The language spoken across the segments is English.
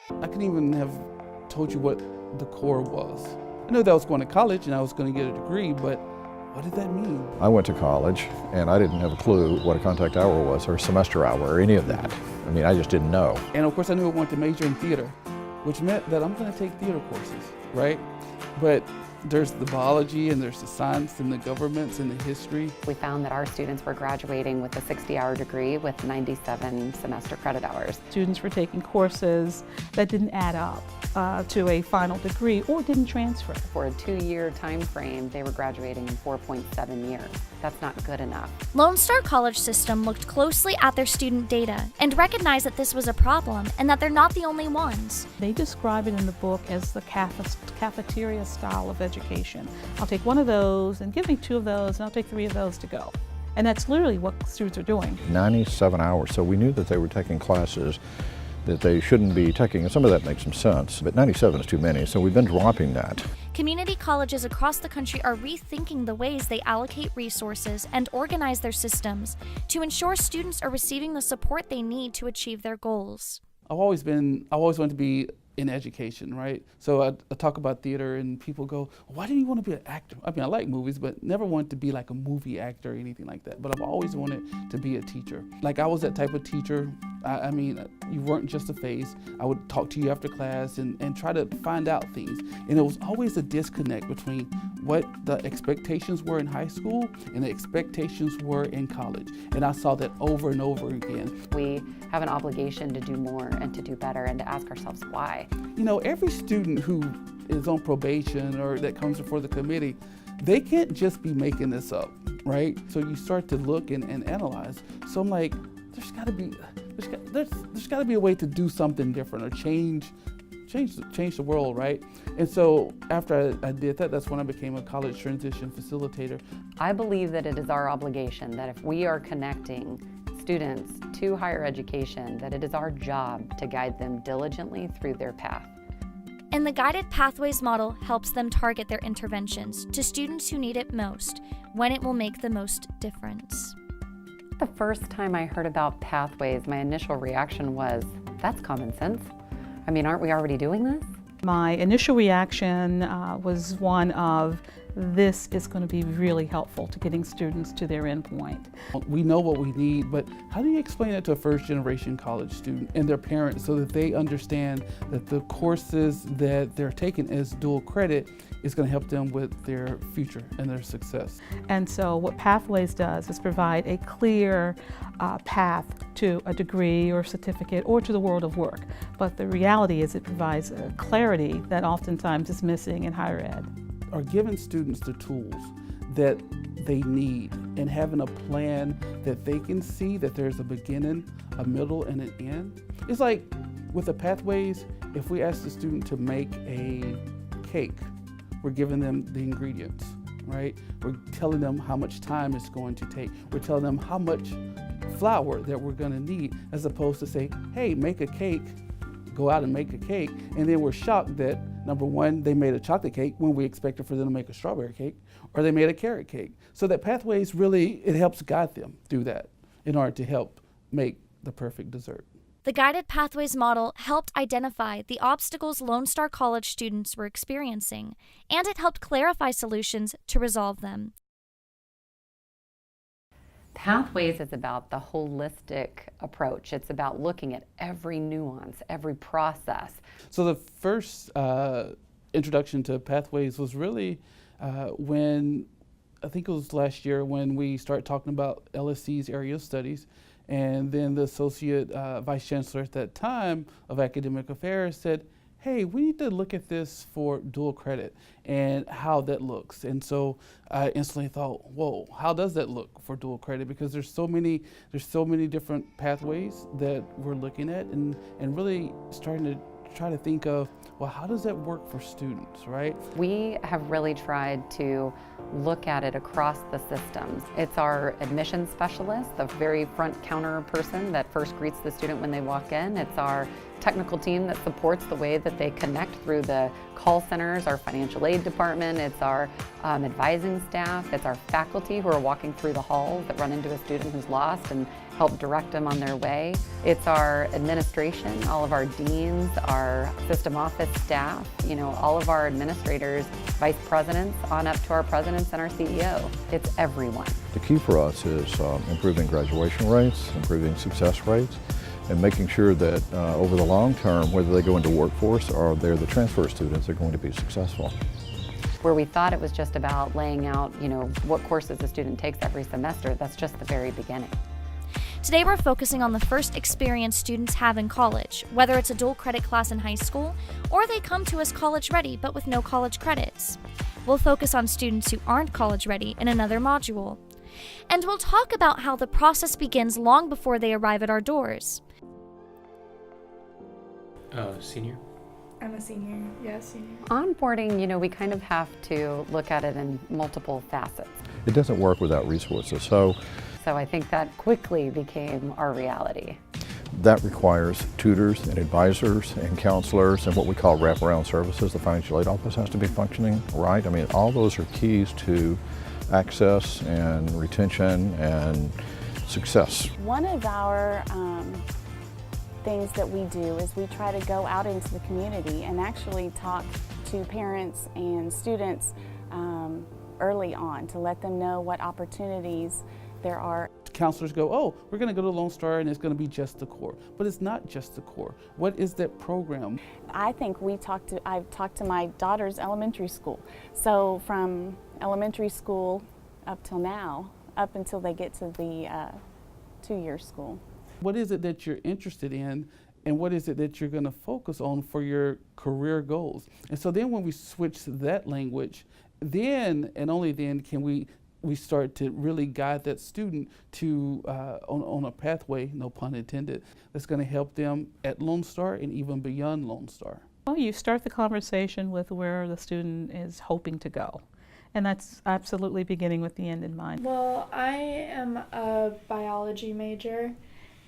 I couldn't even have told you what the core was. I knew that I was going to college and I was going to get a degree, but what did that mean? I went to college and I didn't have a clue what a contact hour was or semester hour or any of that. I mean, I just didn't know. And of course I knew I wanted to major in theater, which meant that I'm going to take theater courses, right? But there's the biology and there's the science and the governments and the history. We found that our students were graduating with a 60-hour degree with 97 semester credit hours. Students were taking courses that didn't add up to a final degree or didn't transfer. For a 2-year time frame, they were graduating in 4.7 years. That's not good enough. Lone Star College System looked closely at their student data and recognized that this was a problem and that they're not the only ones. They describe it in the book as the cafeteria style of education. I'll take one of those and give me 2 of those and I'll take 3 of those to go. And that's literally what students are doing. 97 hours, so we knew that they were taking classes that they shouldn't be taking, and some of that makes some sense, but 97 is too many, so we've been dropping that. Community colleges across the country are rethinking the ways they allocate resources and organize their systems to ensure students are receiving the support they need to achieve their goals. I've always wanted to be in education, right? So I talk about theater and people go, why do you want to be an actor? I mean, I like movies, but never wanted to be like a movie actor or anything like that. But I've always wanted to be a teacher. Like I was that type of teacher. I mean, you weren't just a face. I would talk to you after class and try to find out things. And it was always a disconnect between what the expectations were in high school and the expectations were in college. And I saw that over and over again. We have an obligation to do more and to do better and to ask ourselves why. You know, every student who is on probation or that comes before the committee, they can't just be making this up, right? So you start to look and analyze. So I'm like, there's got to be a way to do something different or change the world, right? And so after I did that, that's when I became a college transition facilitator. I believe that it is our obligation that if we are connecting students to higher education, that it is our job to guide them diligently through their path. And the Guided Pathways model helps them target their interventions to students who need it most, when it will make the most difference. The first time I heard about pathways, my initial reaction was, that's common sense. I mean, aren't we already doing this? My initial reaction was one of, this is going to be really helpful to getting students to their end point. We know what we need, but how do you explain it to a first-generation college student and their parents so that they understand that the courses that they're taking as dual credit is going to help them with their future and their success? And so what Pathways does is provide a clear path to a degree or certificate or to the world of work. But the reality is it provides a clarity that oftentimes is missing in higher ed. Are giving students the tools that they need and having a plan that they can see that there's a beginning, a middle, and an end. It's like with the Pathways, if we ask the student to make a cake, we're giving them the ingredients, right? We're telling them how much time it's going to take. We're telling them how much flour that we're going to need, as opposed to say, hey, make a cake, go out and make a cake, and then we're shocked that, number one, they made a chocolate cake when we expected for them to make a strawberry cake, or they made a carrot cake. So that Pathways really, it helps guide them through that in order to help make the perfect dessert. The Guided Pathways model helped identify the obstacles Lone Star College students were experiencing, and it helped clarify solutions to resolve them. Pathways is about the holistic approach. It's about looking at every nuance, every process. So the first introduction to Pathways was really when, I think it was last year, when we started talking about LSC's area of studies. And then the associate vice chancellor at that time of academic affairs said, hey, we need to look at this for dual credit and how that looks. And so I instantly thought, whoa, how does that look for dual credit? Because there's so many different pathways that we're looking at and really starting to try to think of, well, how does that work for students, right? We have really tried to look at it across the systems. It's our admissions specialist, the very front counter person that first greets the student when they walk in. It's our technical team that supports the way that they connect through the call centers, our financial aid department, it's our advising staff, it's our faculty who are walking through the halls that run into a student who's lost and help direct them on their way. It's our administration, all of our deans, our system office staff, all of our administrators, vice presidents, on up to our presidents and our CEO. It's everyone. The key for us is improving graduation rates, improving success rates, and making sure that over the long term, whether they go into workforce or they're the transfer students, they're going to be successful. Where we thought it was just about laying out, what courses a student takes every semester, that's just the very beginning. Today we're focusing on the first experience students have in college, whether it's a dual credit class in high school or they come to us college ready but with no college credits. We'll focus on students who aren't college ready in another module. And we'll talk about how the process begins long before they arrive at our doors. Senior? I'm a senior, yeah, senior. Onboarding, we kind of have to look at it in multiple facets. It doesn't work without resources, so I think that quickly became our reality. that requires tutors and advisors and counselors and what we call wraparound services. The financial aid office has to be functioning right. I mean, all those are keys to access and retention and success. One of our things that we do is we try to go out into the community and actually talk to parents and students early on to let them know what opportunities there are. Counselors go, oh, we're going to go to Lone Star and it's going to be just the core. But it's not just the core. What is that program? I think I've talked to my daughter's elementary school. So from elementary school up till now, up until they get to the two-year school. What is it that you're interested in, and what is it that you're going to focus on for your career goals? And so then when we switch to that language, then and only then can we start to really guide that student to on a pathway, no pun intended, that's going to help them at Lone Star and even beyond Lone Star. Well, you start the conversation with where the student is hoping to go. And that's absolutely beginning with the end in mind. Well, I am a biology major,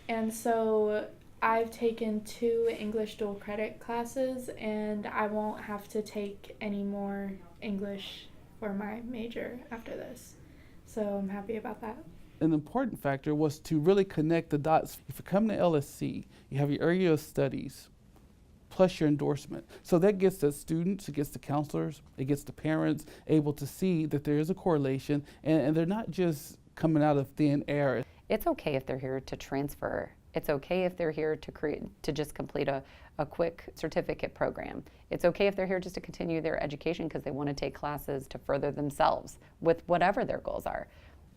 and so I've taken 2 English dual credit classes, and I won't have to take any more English for my major after this. So I'm happy about that. An important factor was to really connect the dots. If you come to LSC, you have your area of studies, plus your endorsement. So that gets the students, it gets the counselors, it gets the parents able to see that there is a correlation, and they're not just coming out of thin air. It's okay if they're here to transfer. It's okay if they're here to just complete a quick certificate program. It's okay if they're here just to continue their education because they want to take classes to further themselves with whatever their goals are.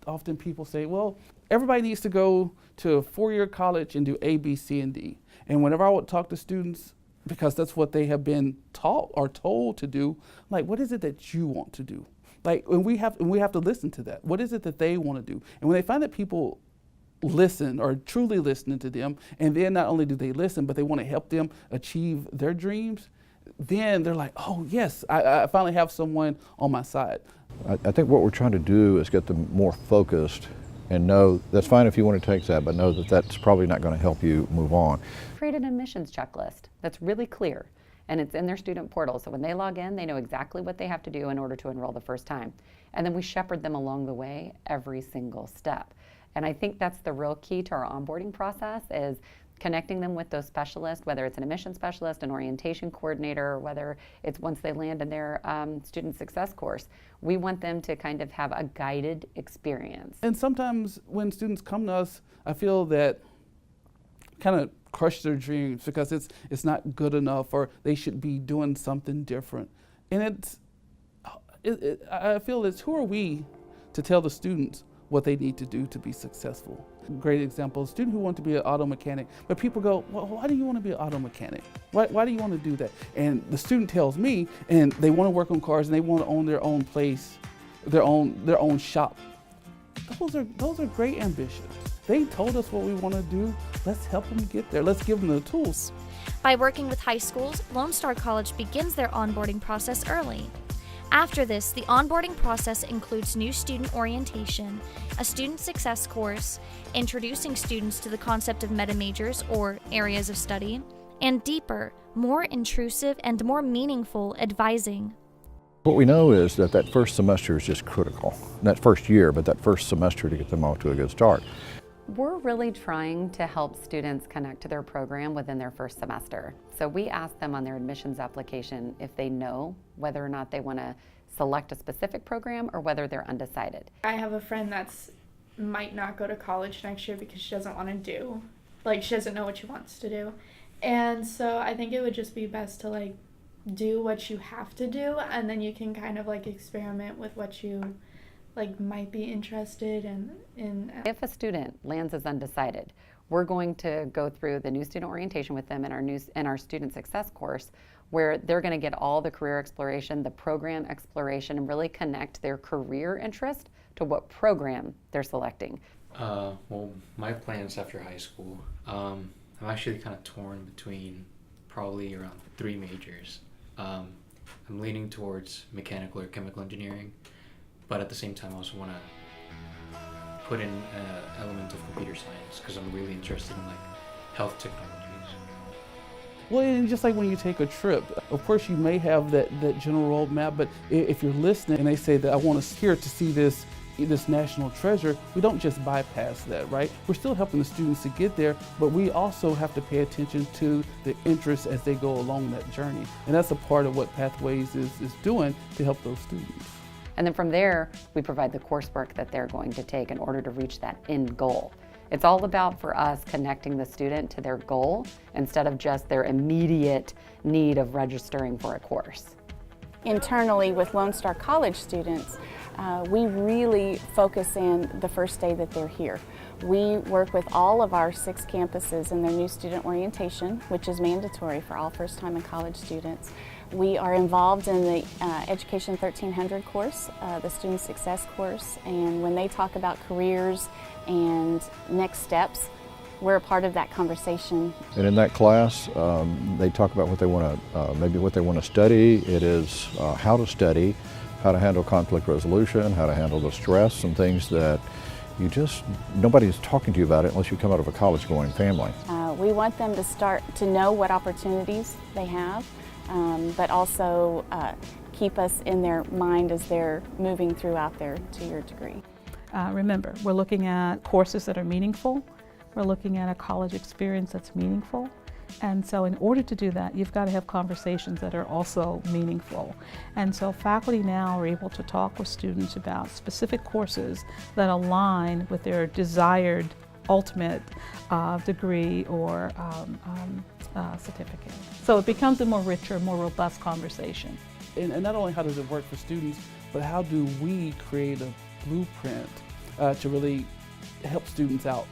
Often people say, well, everybody needs to go to a 4-year college and do A, B, C, and D. And whenever I would talk to students, because that's what they have been taught or told to do, like, what is it that you want to do? Like, and we have to listen to that. What is it that they want to do? And when they find that people listen or truly listening to them, and then not only do they listen, but they want to help them achieve their dreams, then they're like, oh yes, I finally have someone on my side. I think what we're trying to do is get them more focused and know that's fine if you want to take that, but know that that's probably not going to help you move on. Create an admissions checklist that's really clear, and it's in their student portal. So when they log in, they know exactly what they have to do in order to enroll the first time. And then we shepherd them along the way every single step. And I think that's the real key to our onboarding process, is connecting them with those specialists, whether it's an admission specialist, an orientation coordinator, or whether it's once they land in their student success course. We want them to kind of have a guided experience. And sometimes when students come to us, I feel that kind of crush their dreams because it's not good enough, or they should be doing something different. And I feel it's who are we to tell the students what they need to do to be successful. Great example, a student who wants to be an auto mechanic, but people go, well, why do you want to be an auto mechanic? Why do you want to do that? And the student tells me, and they want to work on cars and they want to own their own place, their own shop. Those are great ambitions. They told us what we want to do. Let's help them get there. Let's give them the tools. By working with high schools, Lone Star College begins their onboarding process early. After this, the onboarding process includes new student orientation, a student success course, introducing students to the concept of meta majors or areas of study, and deeper, more intrusive, and more meaningful advising. What we know is that that first semester is just critical. That first year, but that first semester to get them off to a good start. We're really trying to help students connect to their program within their first semester. So we ask them on their admissions application if they know whether or not they want to select a specific program or whether they're undecided. I have a friend that's might not go to college next year because she doesn't want to do, she doesn't know what she wants to do. And so I think it would just be best to do what you have to do, and then you can kind of experiment with what you might be interested in. If a student lands as undecided, we're going to go through the new student orientation with them in our student success course, where they're going to get all the career exploration, the program exploration, and really connect their career interest to what program they're selecting. Well, my plans after high school, I'm actually kind of torn between probably around 3 majors. I'm leaning towards mechanical or chemical engineering, but at the same time I also want to put in an element of computer science because I'm really interested in health technologies. Well, and just like when you take a trip, of course you may have that general roadmap, but if you're listening and they say that I want us here to see this national treasure, we don't just bypass that, right? We're still helping the students to get there, but we also have to pay attention to the interests as they go along that journey. And that's a part of what Pathways is doing to help those students. And then from there, we provide the coursework that they're going to take in order to reach that end goal. It's all about, for us, connecting the student to their goal instead of just their immediate need of registering for a course. Internally with Lone Star College students, we really focus in the first day that they're here. We work with all of our 6 campuses in their new student orientation, which is mandatory for all first-time in college students. We are involved in the Education 1300 course, the Student Success course, and when they talk about careers and next steps, we're a part of that conversation. And in that class, they talk about what they want to, maybe what they want to study. It is how to study, how to handle conflict resolution, how to handle the stress and things that nobody's talking to you about it unless you come out of a college-going family. We want them to start to know what opportunities they have, but also keep us in their mind as they're moving throughout their 2-year degree. Remember, we're looking at courses that are meaningful. We're looking at a college experience that's meaningful. And so in order to do that, you've got to have conversations that are also meaningful. And so faculty now are able to talk with students about specific courses that align with their desired ultimate degree or certificate. So it becomes a more richer, more robust conversation. And not only how does it work for students, but how do we create a blueprint to really help students out.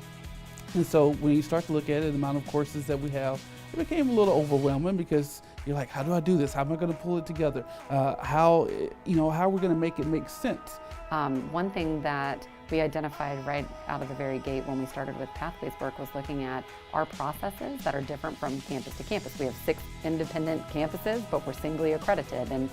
And so when you start to look at it, the amount of courses that we have, it became a little overwhelming because you're like, how do I do this? How am I going to pull it together? How are we going to make it make sense? One thing that we identified right out of the very gate when we started with Pathways work was looking at our processes that are different from campus to campus. We have 6 independent campuses, but we're singly accredited. And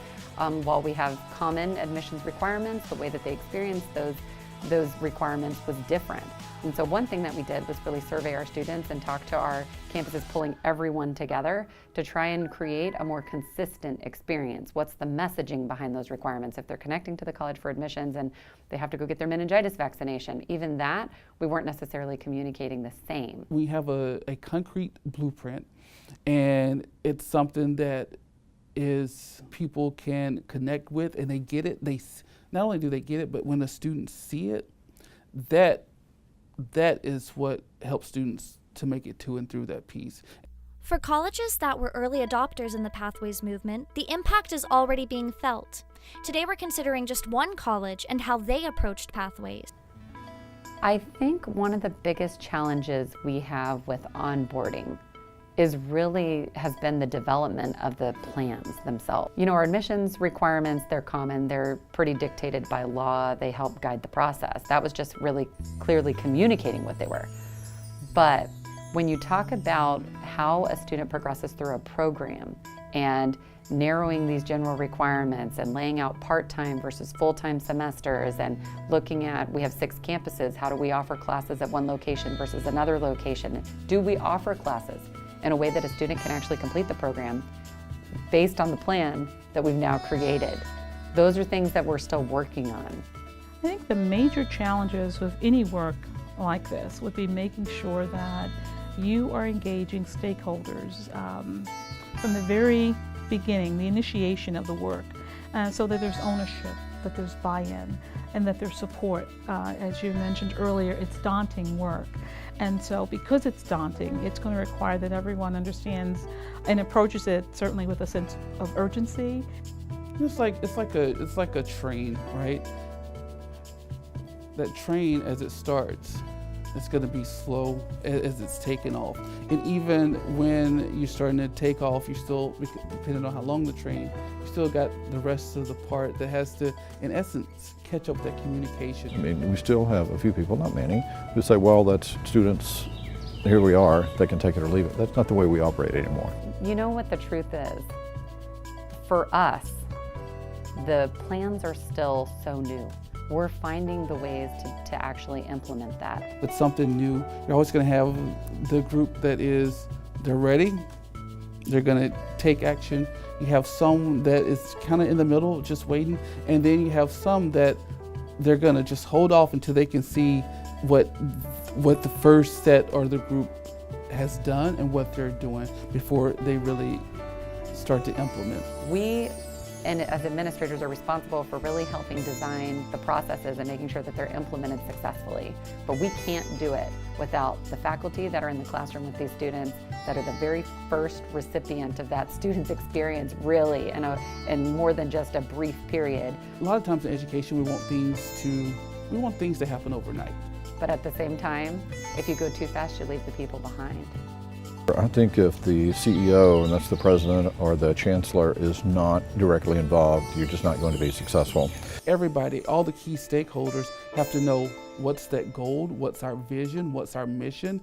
while we have common admissions requirements, the way that they experience those requirements was different. And so one thing that we did was really survey our students and talk to our campuses, pulling everyone together to try and create a more consistent experience. What's the messaging behind those requirements? If they're connecting to the college for admissions and they have to go get their meningitis vaccination, even that, we weren't necessarily communicating the same. We have a concrete blueprint, and it's something that people can connect with, and they get it. Not only do they get it, but when the students see it, that is what helps students to make it to and through that piece. For colleges that were early adopters in the Pathways movement, the impact is already being felt. Today we're considering just one college and how they approached Pathways. I think one of the biggest challenges we have with onboarding has been the development of the plans themselves. You know, our admissions requirements, they're common, they're pretty dictated by law, they help guide the process. That was just really clearly communicating what they were. But when you talk about how a student progresses through a program and narrowing these general requirements and laying out part-time versus full-time semesters and looking at, we have 6 campuses, how do we offer classes at one location versus another location? Do we offer classes in a way that a student can actually complete the program based on the plan that we've now created. Those are things that we're still working on. I think the major challenges with any work like this would be making sure that you are engaging stakeholders from the very beginning, the initiation of the work, so that there's ownership, that there's buy-in, and that there's support. As you mentioned earlier, it's daunting work. And so because it's daunting, it's going to require that everyone understands and approaches it certainly with a sense of urgency. It's like a train, right? That train, as it starts, it's going to be slow as it's taking off. And even when you're starting to take off, you still, depending on how long the train, you still got the rest of the part that has to, in essence, catch up that communication. I mean, we still have a few people, not many, who say, well, that's students, here we are, they can take it or leave it. That's not the way we operate anymore. You know what the truth is? For us, the plans are still so new. We're finding the ways to actually implement that. It's something new. You're always going to have the group that is, they're ready, they're going to take action. You have some that is kind of in the middle, just waiting, and then you have some that they're going to just hold off until they can see what the first set or the group has done and what they're doing before they really start to implement. We, and as administrators, are responsible for really helping design the processes and making sure that they're implemented successfully. But we can't do it without the faculty that are in the classroom with these students, that are the very first recipient of that student's experience, really, in more than just a brief period. A lot of times in education, we want things to happen overnight. But at the same time, if you go too fast, you leave the people behind. I think if the CEO, and that's the president or the chancellor, is not directly involved, you're just not going to be successful. Everybody, all the key stakeholders have to know what's that goal, what's our vision, what's our mission,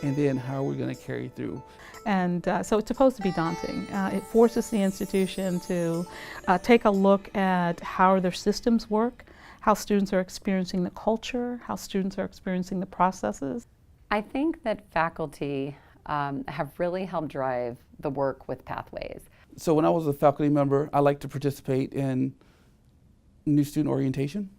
and then how are we going to carry through. And so it's supposed to be daunting. It forces the institution to take a look at how their systems work, how students are experiencing the culture, how students are experiencing the processes. I think that faculty have really helped drive the work with Pathways. So when I was a faculty member, I like to participate in new student orientation.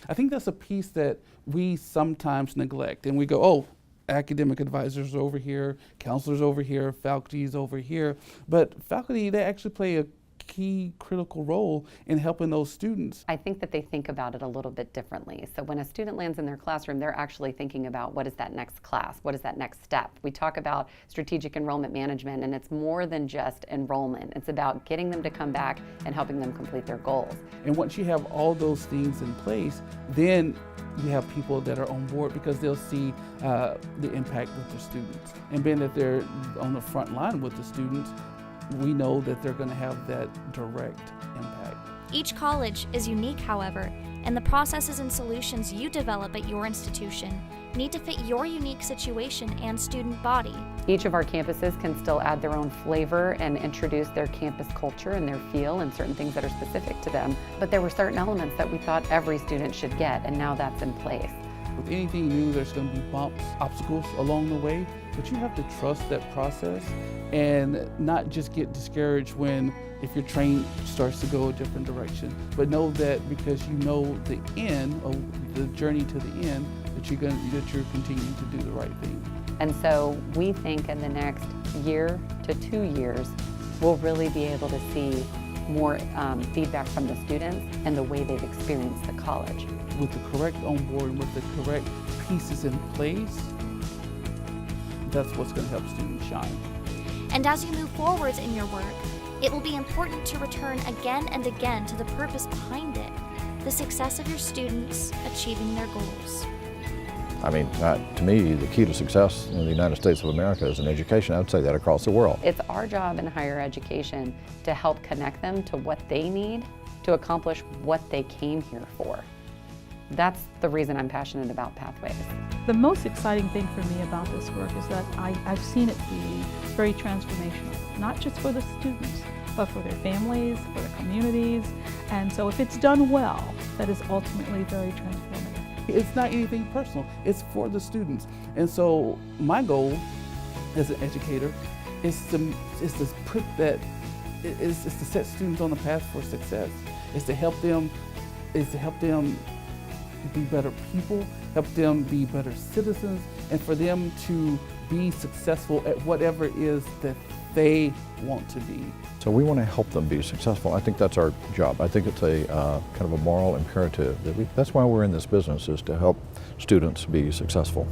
I think that's a piece that we sometimes neglect, and we go, oh, academic advisors are over here, counselors over here, faculty's over here. But faculty, they actually play a key critical role in helping those students. I think that they think about it a little bit differently. So when a student lands in their classroom, they're actually thinking about what is that next class, what is that next step. We talk about strategic enrollment management, and it's more than just enrollment. It's about getting them to come back and helping them complete their goals. And once you have all those things in place, then you have people that are on board because they'll see the impact with their students. And being that they're on the front line with the students, we know that they're going to have that direct impact. Each college is unique, however, and the processes and solutions you develop at your institution need to fit your unique situation and student body. Each of our campuses can still add their own flavor and introduce their campus culture and their feel and certain things that are specific to them. But there were certain elements that we thought every student should get, and now that's in place. With anything new, there's going to be bumps, obstacles along the way, but you have to trust that process and not just get discouraged if your train starts to go a different direction. But know that because you know the end, or the journey to the end, that you're continuing to do the right thing. And so we think in the next year to 2 years, we'll really be able to see more feedback from the students and the way they've experienced the college. With the correct onboarding, with the correct pieces in place, that's what's going to help students shine. And as you move forwards in your work, it will be important to return again and again to the purpose behind it, the success of your students achieving their goals. I mean, to me, the key to success in the United States of America is in education. I would say that across the world. It's our job in higher education to help connect them to what they need to accomplish what they came here for. That's the reason I'm passionate about Pathways. The most exciting thing for me about this work is that I've seen it be very transformational, not just for the students, but for their families, for their communities. And so if it's done well, that is ultimately very transformative. It's not anything personal, it's for the students. And so my goal as an educator It's to put that. It's to set students on the path for success. It's to help them. It's to help them be better people, help them be better citizens, and for them to be successful at whatever it is that they want to be. So we want to help them be successful. I think that's our job. I think it's a kind of a moral imperative. That's why we're in this business, is to help students be successful.